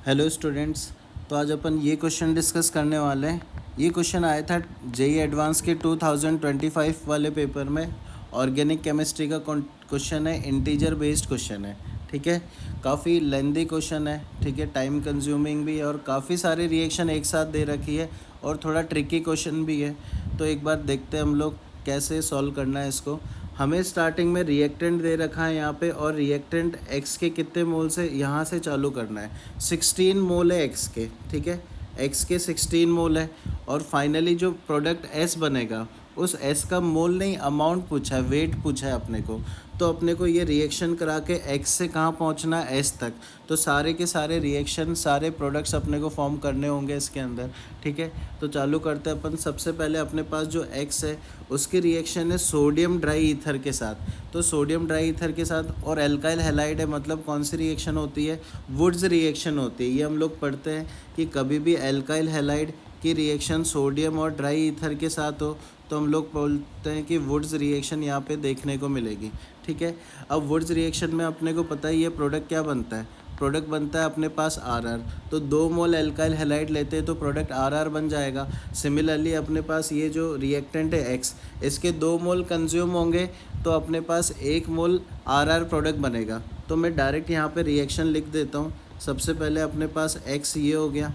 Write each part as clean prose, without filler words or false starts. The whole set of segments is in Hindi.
Hello students. तो आज अपन ये क्वेश्चन डिस्कस करने वाले हैं। ये क्वेश्चन आया था जेई एडवांस के 2025 वाले पेपर में। ऑर्गेनिक केमिस्ट्री का क्वेश्चन है, इंटीजर बेस्ड क्वेश्चन है। ठीक है, काफ़ी लेंदी क्वेश्चन है। ठीक है, टाइम कंज्यूमिंग भी है और काफ़ी सारे रिएक्शन एक साथ दे रखी है और थोड़ा ट्रिकी क्वेश्चन भी है। तो एक बार देखते हैं हम लोग कैसे सॉल्व करना है इसको। हमें स्टार्टिंग में रिएक्टेंट दे रखा है यहाँ पे, और रिएक्टेंट एक्स के कितने मोल से यहाँ से चालू करना है। 16 मोल है एक्स के। ठीक है, एक्स के 16 मोल है। और फाइनली जो प्रोडक्ट एस बनेगा उस एस का मोल नहीं, अमाउंट पूछा है, वेट पूछा है अपने को। तो अपने को ये रिएक्शन करा के एक्स से कहाँ पहुँचना है, एस तक। तो सारे के सारे रिएक्शन, सारे प्रोडक्ट्स अपने को फॉर्म करने होंगे इसके अंदर। ठीक है, तो चालू करते हैं अपन। सबसे पहले अपने पास जो एक्स है उसकी रिएक्शन है सोडियम ड्राई ईथर के साथ। तो सोडियम ड्राई ईथर के साथ और एल्काइल हैलाइड है, मतलब कौन सी रिएक्शन होती है, वुड्स रिएक्शन होती है। ये हम लोग पढ़ते हैं कि कभी भी एल्काइल हैलाइड की रिएक्शन सोडियम और ड्राई ईथर के साथ हो तो हम लोग बोलते हैं कि वुड्स रिएक्शन यहाँ पे देखने को मिलेगी। ठीक है, अब वुड्स रिएक्शन में अपने को पता ही है प्रोडक्ट क्या बनता है। प्रोडक्ट बनता है अपने पास आर आर। तो 2 मोल एल्काइल हैलाइड लेते हैं तो प्रोडक्ट आर आर बन जाएगा। सिमिलरली अपने पास ये जो रिएक्टेंट है एक्स, इसके 2 मोल कंज्यूम होंगे तो अपने पास 1 मोल आर आर प्रोडक्ट बनेगा। तो मैं डायरेक्ट यहाँ पे रिएक्शन लिख देता हूँ। सबसे पहले अपने पास एक्स ये हो गया,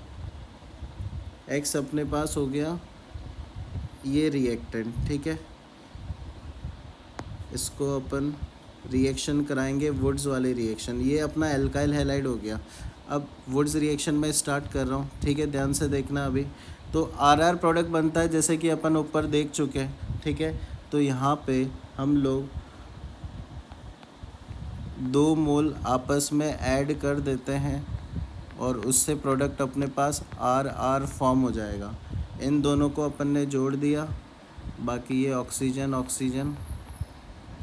एक्स अपने पास हो गया ये रिएक्टेंट। ठीक है, इसको अपन रिएक्शन कराएंगे, वुड्स वाले रिएक्शन। ये अपना एल्काइल हैलाइड हो गया। अब वुड्स रिएक्शन में स्टार्ट कर रहा हूँ। ठीक है, ध्यान से देखना अभी। तो आर आर प्रोडक्ट बनता है जैसे कि अपन ऊपर देख चुके हैं। ठीक है, तो यहाँ पे हम लोग 2 मोल आपस में ऐड कर देते हैं और उससे प्रोडक्ट अपने पास आर आर फॉर्म हो जाएगा। इन दोनों को अपन ने जोड़ दिया। बाकी ये ऑक्सीजन ऑक्सीजन,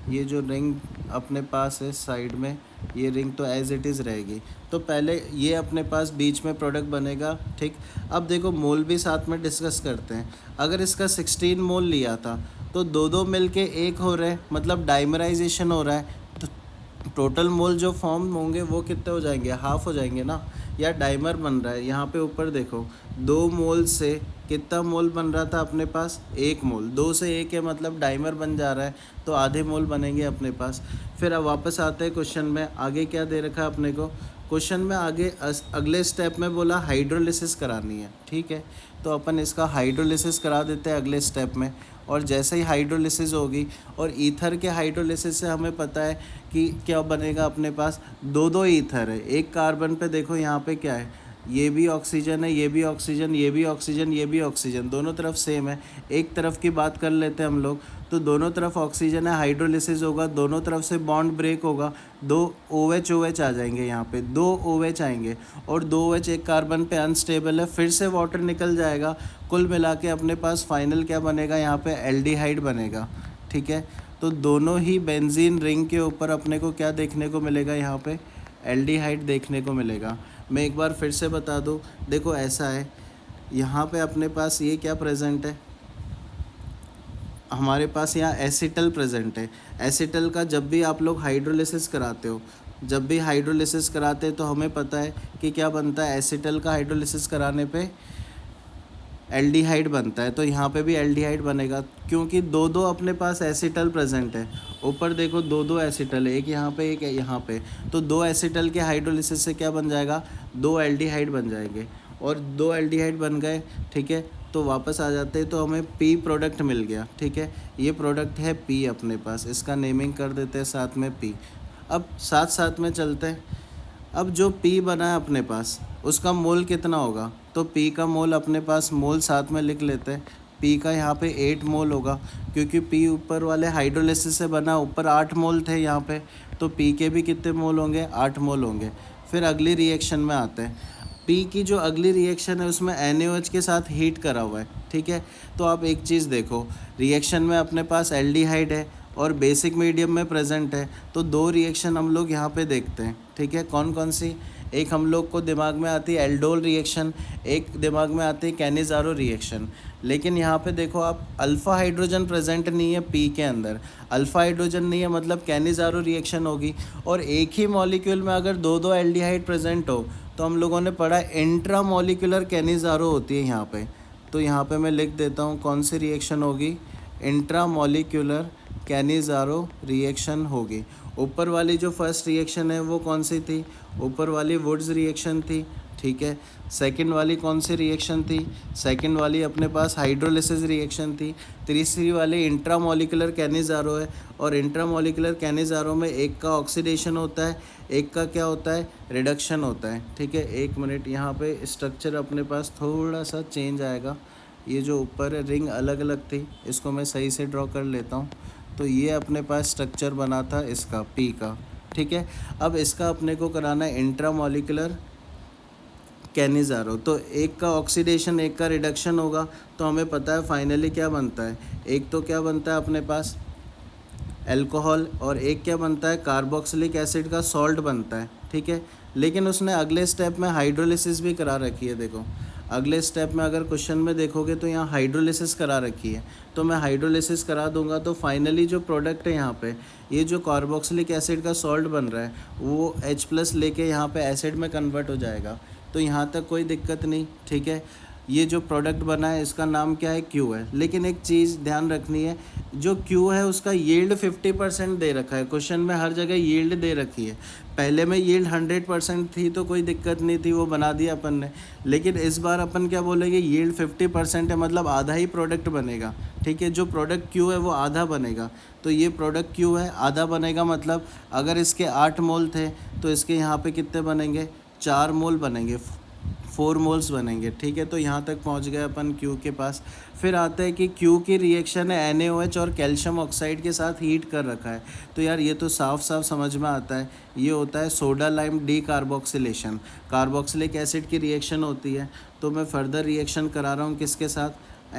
ये जो रिंग अपने पास है साइड में, ये रिंग तो एज इट इज़ रहेगी। तो पहले ये अपने पास बीच में प्रोडक्ट बनेगा। ठीक, अब देखो मोल भी साथ में डिस्कस करते हैं। अगर इसका 16 मोल लिया था तो 2 मिल के 1 हो रहे हैं, मतलब डाइमराइजेशन हो रहा है। तो टोटल मोल जो फॉर्म होंगे वो कितने हो जाएंगे, हाफ हो जाएंगे ना। या डाइमर बन रहा है, यहाँ पे ऊपर देखो 2 मोल से कितना मोल बन रहा था अपने पास, 1 मोल। 2 से 1 है मतलब डाइमर बन जा रहा है, तो आधे मोल बनेंगे अपने पास। फिर अब वापस आते हैं क्वेश्चन में। आगे क्या दे रखा है अपने को क्वेश्चन में, आगे अगले स्टेप में बोला हाइड्रोलिसिस करानी है। ठीक है, तो अपन इसका हाइड्रोलिसिस करा देते हैं अगले स्टेप में। और जैसे ही हाइड्रोलिसिस होगी, और ईथर के हाइड्रोलिसिस से हमें पता है कि क्या बनेगा अपने पास, 2 ईथर है। एक कार्बन पे देखो यहाँ पे क्या है, ये भी ऑक्सीजन है, ये भी ऑक्सीजन, ये भी ऑक्सीजन, ये भी ऑक्सीजन, दोनों तरफ सेम है। एक तरफ की बात कर लेते हैं हम लोग, तो दोनों तरफ ऑक्सीजन है, हाइड्रोलिसिस होगा, दोनों तरफ से बॉन्ड ब्रेक होगा, 2 OH OH आ जाएंगे यहाँ पे, 2 OH आएंगे। और 2 OH एक कार्बन पे अनस्टेबल है, फिर से वाटर निकल जाएगा। कुल मिला के अपने पास फाइनल क्या बनेगा, यहाँ पे एल्डिहाइड बनेगा। ठीक है, तो दोनों ही बेंजीन रिंग के ऊपर अपने को क्या देखने को मिलेगा, यहाँ पे एल्डिहाइड देखने को मिलेगा। मैं एक बार फिर से बता दूँ, देखो ऐसा है, यहाँ पे अपने पास ये क्या प्रेजेंट है, हमारे पास यहाँ एसिटल प्रेजेंट है। एसिटल का जब भी आप लोग हाइड्रोलिसिस कराते हो, जब भी हाइड्रोलिसिस कराते हैं तो हमें पता है कि क्या बनता है, एसिटल का हाइड्रोलिसिस कराने पे एल्डिहाइड बनता है। तो यहाँ पे भी एल्डिहाइड बनेगा, क्योंकि 2 अपने पास एसिटल प्रेजेंट है। ऊपर देखो 2 एसिटल है, एक यहाँ पे एक यहाँ पे। तो 2 एसिटल के हाइड्रोलिसिस से क्या बन जाएगा, 2 एल्डिहाइड बन जाएंगे। और 2 एल्डिहाइड बन गए। ठीक है, तो वापस आ जाते हैं तो हमें पी प्रोडक्ट मिल गया। ठीक है, ये प्रोडक्ट है पी अपने पास, इसका नेमिंग कर देते हैं साथ में पी। अब साथ साथ में चलते हैं। अब जो पी बना है अपने पास उसका मोल कितना होगा, तो पी का मोल अपने पास, मोल साथ में लिख लेते हैं। पी का यहाँ पे 8 मोल होगा, क्योंकि पी ऊपर वाले हाइड्रोलिसिस से बना, ऊपर 8 मोल थे यहाँ पे। तो पी के भी कितने मोल होंगे, 8 मोल होंगे। फिर अगली रिएक्शन में आते हैं। पी की जो अगली रिएक्शन है उसमें NaOH के साथ हीट करा हुआ है। ठीक है, तो आप एक चीज़ देखो, रिएक्शन में अपने पास एल्डिहाइड है और बेसिक मीडियम में प्रेजेंट है। तो 2 रिएक्शन हम लोग यहाँ पे देखते हैं। ठीक है, कौन कौन सी, एक हम लोग को दिमाग में आती है एल्डोल रिएक्शन, एक दिमाग में आती है कैनिज़ारो रिएक्शन। लेकिन यहाँ पे देखो आप, अल्फ़ा हाइड्रोजन प्रेजेंट नहीं है पी के अंदर, अल्फ़ा हाइड्रोजन नहीं है, मतलब कैनिज़ारो रिएक्शन होगी। और एक ही मॉलिक्यूल में अगर 2 एल्डिहाइड प्रेजेंट हो तो हम लोगों ने पढ़ा इंट्रामोलिकुलर कैनिज़ारो होती है यहाँ पे। तो यहाँ पे मैं लिख देता हूँ कौन सी रिएक्शन होगी, इंट्रामोलिकुलर कैनिज़ारो रिएक्शन होगी। ऊपर वाली जो फर्स्ट रिएक्शन है वो कौन सी थी, ऊपर वाली वुड्स रिएक्शन थी, ठीक है। सेकंड वाली कौन सी रिएक्शन थी, सेकंड वाली अपने पास हाइड्रोलिसिस रिएक्शन थी। तीसरी वाली इंट्रामोलिकुलर कैनिज़ारो है, और इंट्रामोलिकुलर कैनिज़ारो में एक का ऑक्सीडेशन होता है, एक का क्या होता है, रिडक्शन होता है, ठीक है। एक मिनट, यहाँ पे स्ट्रक्चर अपने पास थोड़ा सा चेंज आएगा। ये जो ऊपर रिंग अलग अलग थी, इसको मैं सही से ड्रॉ कर लेता हूँ। तो ये अपने पास स्ट्रक्चर बना था इसका पी का, ठीक है। अब इसका अपने को कराना है इंट्रामोलिकुलर कैनिज़ारो। तो एक का ऑक्सीडेशन एक का रिडक्शन होगा, तो हमें पता है फाइनली क्या बनता है, एक तो क्या बनता है अपने पास अल्कोहल, और एक क्या बनता है, कार्बोक्सिलिक एसिड का सॉल्ट बनता है, ठीक है। लेकिन उसने अगले स्टेप में हाइड्रोलिसिस भी करा रखी है। देखो अगले स्टेप में अगर क्वेश्चन में देखोगे तो यहाँ हाइड्रोलिसिस करा रखी है, तो मैं हाइड्रोलिसिस करा दूंगा, तो फाइनली जो प्रोडक्ट है यहाँ पे, ये जो कार्बोक्सिलिक एसिड का सॉल्ट बन रहा है वो H+ लेके यहाँ पे एसिड में कन्वर्ट हो जाएगा। तो यहाँ तक कोई दिक्कत नहीं, ठीक है। ये जो प्रोडक्ट बना है इसका नाम क्या है, Q है। लेकिन एक चीज़ ध्यान रखनी है, जो Q है उसका यील्ड 50% दे रखा है। क्वेश्चन में हर जगह यील्ड दे रखी है। पहले में यील्ड 100% थी तो कोई दिक्कत नहीं थी, वो बना दिया अपन ने। लेकिन इस बार अपन क्या बोलेंगे, यील्ड 50% है, मतलब आधा ही प्रोडक्ट बनेगा, ठीक है। जो प्रोडक्ट Q है वो आधा बनेगा। तो ये प्रोडक्ट Q है, आधा बनेगा, मतलब अगर इसके 8 मोल थे तो इसके यहाँ पे कितने बनेंगे, 4 मोल बनेंगे, 4 मोल्स बनेंगे, ठीक है। तो यहाँ तक पहुँच गए अपन Q के पास। फिर आता है कि Q की रिएक्शन है NaOH और कैल्शियम ऑक्साइड के साथ हीट कर रखा है। तो यार ये तो साफ साफ समझ में आता है, ये होता है soda lime D carboxylation, carboxylic acid की रिएक्शन होती है। तो मैं फर्दर रिएक्शन करा रहा हूँ किसके साथ,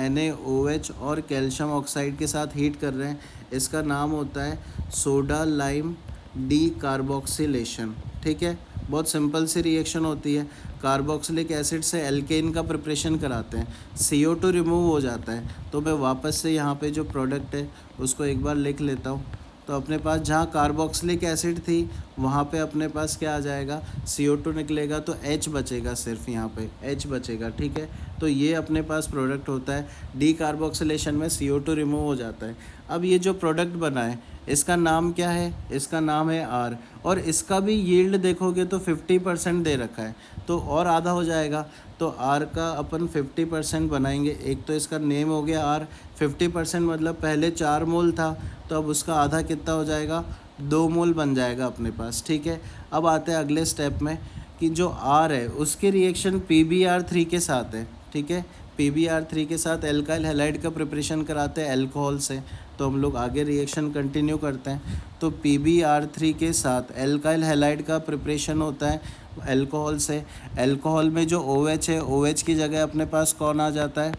NaOH और कैल्शियम ऑक्साइड के साथ हीट कर रहे हैं। इसका नाम होता है सोडा लाइम डी कार्बोक्सिलेशन, ठीक है। बहुत सिंपल सी रिएक्शन होती है। कार्बोक्सिलिक एसिड से एल्केन का प्रिपरेशन कराते हैं, CO2 रिमूव हो जाता है। तो मैं वापस से यहाँ पे जो प्रोडक्ट है उसको एक बार लिख लेता हूँ। तो अपने पास जहाँ कार्बोक्सिलिक एसिड थी वहाँ पे अपने पास क्या आ जाएगा, CO2 निकलेगा, तो H बचेगा, सिर्फ यहाँ पे H बचेगा, ठीक है। तो ये अपने पास प्रोडक्ट होता है, डी कार्बोक्सिलेशन में CO2 रिमूव हो जाता है। अब ये जो प्रोडक्ट बना है इसका नाम क्या है, इसका नाम है R, और इसका भी यील्ड देखोगे तो 50% दे रखा है, तो और आधा हो जाएगा। तो R का अपन 50% बनाएंगे। एक तो इसका नेम हो गया R, 50% मतलब पहले 4 मोल था, तो अब उसका आधा कितना हो जाएगा, 2 मोल बन जाएगा अपने पास, ठीक है। अब आते हैं अगले स्टेप में कि जो R है उसके रिएक्शन PbR3 के साथ है, ठीक है। PbR3 के साथ एल्काइल हैलाइड का प्रिपरेशन कराते हैं अल्कोहल से। तो हम लोग आगे रिएक्शन कंटिन्यू करते हैं। तो PbR3 के साथ एल्काइल हैलाइड का प्रिपरेशन होता है अल्कोहल से। अल्कोहल में जो OH है, OH की जगह अपने पास कौन आ जाता है,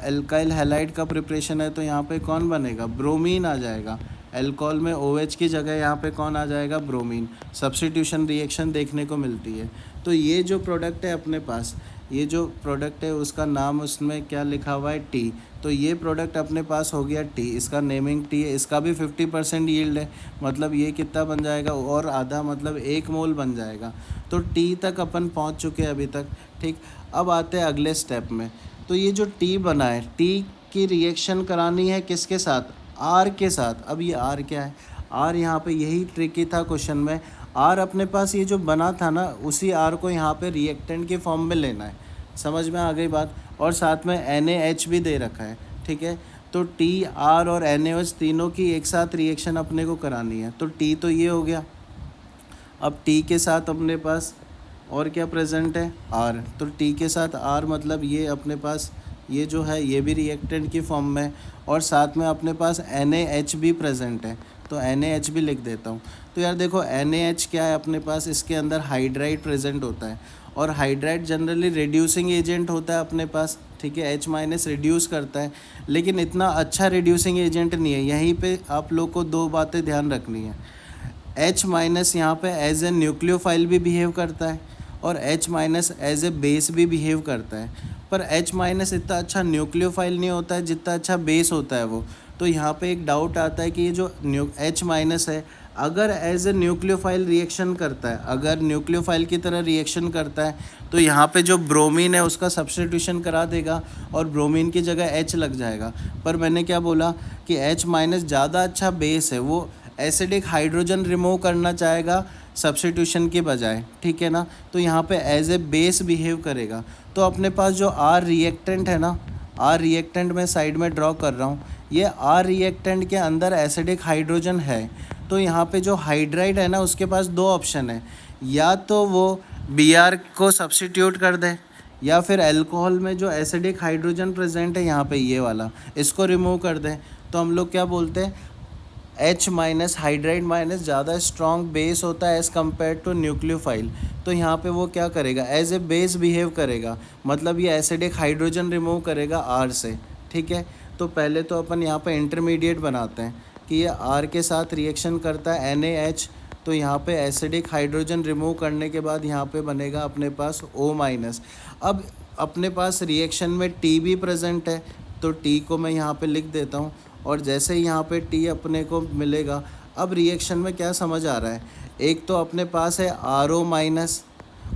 एल्काइल हैलाइड का प्रिपरेशन है, तो यहाँ पे कौन बनेगा, ब्रोमीन आ जाएगा। अल्कोहल में OH की जगह यहाँ पे कौन आ जाएगा, ब्रोमीन। सब्स्टिट्यूशन रिएक्शन देखने को मिलती है। तो ये जो प्रोडक्ट है अपने पास, ये जो प्रोडक्ट है उसका नाम उसमें क्या लिखा हुआ है, टी। तो ये प्रोडक्ट अपने पास हो गया टी, इसका नेमिंग टी है। इसका भी 50% यील्ड है, मतलब ये कितना बन जाएगा, और आधा, मतलब 1 मोल बन जाएगा। तो टी तक अपन पहुंच चुके हैं अभी तक, ठीक। अब आते हैं अगले स्टेप में। तो ये जो टी बना है, टी की रिएक्शन करानी है किसके साथ, आर के साथ। अब ये आर क्या है, आर यहाँ पे यही ट्रिकी था क्वेश्चन में। आर अपने पास ये जो बना था ना, उसी आर को यहाँ पे रिएक्टेंट के फॉर्म में लेना है। समझ में आ गई बात। और साथ में NaH भी दे रखा है, ठीक है। तो टी, आर और NaOH तीनों की एक साथ रिएक्शन अपने को करानी है। तो टी तो ये हो गया। अब टी के साथ अपने पास और क्या प्रेजेंट है, आर। तो टी के साथ आर मतलब ये अपने पास ये जो है ये भी रिएक्टेंट की फॉर्म में, और साथ में अपने पास NaH भी प्रेजेंट है। तो NaH भी लिख देता हूँ। तो यार देखो NaH क्या है अपने पास, इसके अंदर हाइड्राइड प्रेजेंट होता है, और हाइड्राइड जनरली रिड्यूसिंग एजेंट होता है अपने पास, ठीक है। H- रिड्यूस करता है, लेकिन इतना अच्छा रिड्यूसिंग एजेंट नहीं है। यहीं पे आप लोग को 2 बातें ध्यान रखनी है। H- यहाँ पे एज ए न्यूक्लियोफाइल भी बिहेव करता है, और H- एज ए बेस भी बिहेव करता है। पर H- इतना अच्छा न्यूक्लियोफाइल नहीं होता है जितना अच्छा बेस होता है वो। तो यहाँ पे एक डाउट आता है कि ये जो H- है, अगर एज ए न्यूक्लियोफाइल रिएक्शन करता है, अगर न्यूक्लियोफाइल की तरह रिएक्शन करता है तो यहाँ पे जो ब्रोमीन है उसका सब्स्टिट्यूशन करा देगा और ब्रोमीन की जगह H लग जाएगा। पर मैंने क्या बोला कि H माइनस ज़्यादा अच्छा बेस है, वो एसिडिक हाइड्रोजन रिमूव करना चाहेगा सब्स्टिट्यूशन के बजाय, ठीक है ना। तो यहाँ पे एज ए बेस बिहेव करेगा। तो अपने पास जो R रिएक्टेंट है ना, R रिएक्टेंट मैं साइड में ड्रॉ कर रहा हूँ, ये R रिएक्टेंट के अंदर एसिडिक हाइड्रोजन है। तो यहाँ पे जो हाइड्राइड है ना उसके पास दो ऑप्शन है, या तो वो Br को सब्स्टिट्यूट कर दे या फिर अल्कोहल में जो एसिडिक हाइड्रोजन प्रेजेंट है यहाँ पे ये वाला, इसको रिमूव कर दें। तो हम लोग क्या बोलते हैं, H माइनस हाइड्राइड माइनस ज़्यादा स्ट्रॉन्ग बेस होता है एज़ कम्पेयर टू न्यूक्लियोफाइल। तो यहाँ पे वो क्या करेगा, एज ए बेस बिहेव करेगा, मतलब ये एसिडिक हाइड्रोजन रिमूव करेगा R से, ठीक है। तो पहले तो अपन यहाँ पे इंटरमीडिएट बनाते हैं कि ये R के साथ रिएक्शन करता है NaH, तो यहाँ पे एसिडिक हाइड्रोजन रिमूव करने के बाद यहाँ पे बनेगा अपने पास O माइनस। अब अपने पास रिएक्शन में T भी प्रेजेंट है, तो T को मैं यहाँ पे लिख देता हूँ, और जैसे ही यहाँ पे T अपने को मिलेगा, अब रिएक्शन में क्या समझ आ रहा है, एक तो अपने पास है RO माइनस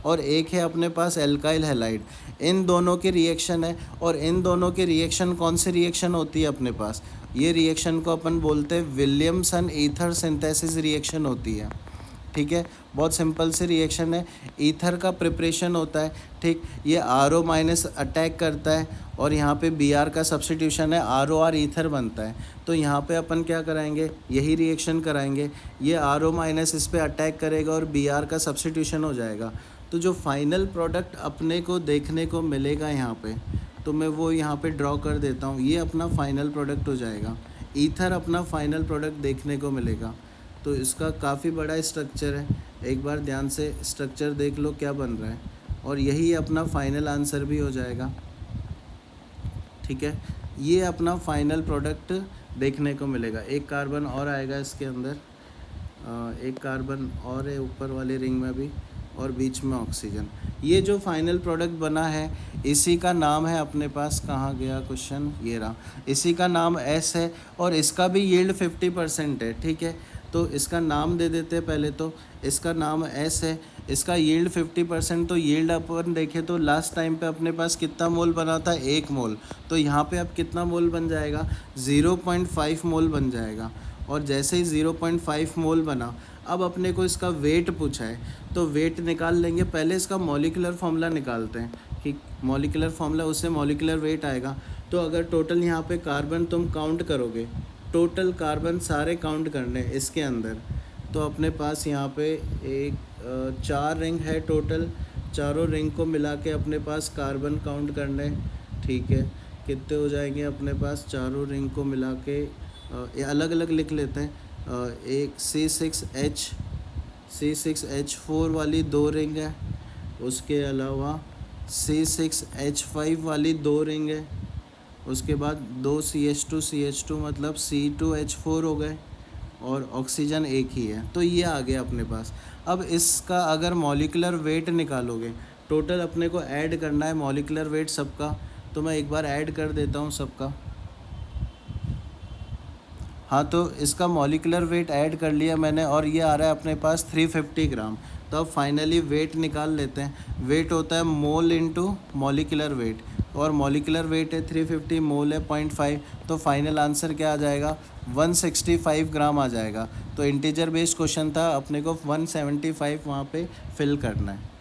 और एक है अपने पास एल्काइल हैलाइड। इन दोनों की रिएक्शन है, और इन दोनों की रिएक्शन कौन सी रिएक्शन होती है अपने पास, ये रिएक्शन को अपन बोलते हैं विलियमसन ईथर सिंथेसिस रिएक्शन होती है, ठीक है। बहुत सिंपल सी रिएक्शन है, ईथर का प्रिपरेशन होता है, ठीक। ये RO माइनस अटैक करता है और यहाँ पे Br का सब्स्टिट्यूशन है, ROR ईथर बनता है। तो यहाँ पे अपन क्या कराएंगे, यही रिएक्शन कराएंगे, ये RO माइनस इस पर अटैक करेगा और Br का सब्स्टिट्यूशन हो जाएगा। तो जो फाइनल प्रोडक्ट अपने को देखने को मिलेगा यहाँ पे, तो मैं वो यहाँ पे ड्रॉ कर देता हूँ, ये अपना फाइनल प्रोडक्ट हो जाएगा, ईथर अपना फाइनल प्रोडक्ट देखने को मिलेगा। तो इसका काफ़ी बड़ा स्ट्रक्चर है, एक बार ध्यान से स्ट्रक्चर देख लो क्या बन रहा है, और यही अपना फाइनल आंसर भी हो जाएगा, ठीक है। ये अपना फाइनल प्रोडक्ट देखने को मिलेगा। एक कार्बन और आएगा इसके अंदर, एक कार्बन और है ऊपर वाली रिंग में भी, और बीच में ऑक्सीजन। ये जो फाइनल प्रोडक्ट बना है इसी का नाम है अपने पास, कहाँ गया क्वेश्चन, ये रहा, इसी का नाम S है, और इसका भी यील्ड 50% है, ठीक है। तो इसका नाम दे देते हैं पहले, तो इसका नाम S है, इसका यील्ड 50%। तो यील्ड अपन देखें तो लास्ट टाइम पे अपने पास कितना मोल बना था, 1 मोल। तो यहाँ पे अब कितना मोल बन जाएगा, 0.5 मोल बन जाएगा। और जैसे ही 0.5 मोल बना, अब अपने को इसका वेट पूछा है, तो वेट निकाल लेंगे। पहले इसका मॉलिक्यूलर फॉर्मूला निकालते हैं कि मॉलिक्यूलर फॉर्मूला, उससे मॉलिक्यूलर वेट आएगा। तो अगर टोटल यहाँ पे कार्बन तुम काउंट करोगे, टोटल कार्बन सारे काउंट करने इसके अंदर, तो अपने पास यहाँ पे 4 रिंग है टोटल, चारों रिंग को मिला के अपने पास कार्बन काउंट करने, ठीक है। कितने हो जाएंगे अपने पास, चारों रिंग को मिला के अलग अलग लिख लेते हैं। एक C6H4 वाली 2 रिंग है, उसके अलावा C6H5 वाली 2 रिंग है, उसके बाद 2 CH2 मतलब C2H4 हो गए, और ऑक्सीजन एक ही है। तो ये आ गया अपने पास। अब इसका अगर मॉलिक्यूलर वेट निकालोगे, टोटल अपने को ऐड करना है मॉलिक्यूलर वेट सबका, तो मैं एक बार ऐड कर देता हूँ सबका। हाँ, तो इसका मॉलिक्यूलर वेट ऐड कर लिया मैंने, और ये आ रहा है अपने पास 350 ग्राम। तो अब फाइनली वेट निकाल लेते हैं। वेट होता है मोल इनटू मॉलिक्यूलर वेट, और मॉलिक्यूलर वेट है 350, मोल है 0.5, तो फाइनल आंसर क्या आ जाएगा, 165 ग्राम आ जाएगा। तो इंटीजर बेस्ड क्वेश्चन था, अपने को 175 वहाँ पे फिल करना है।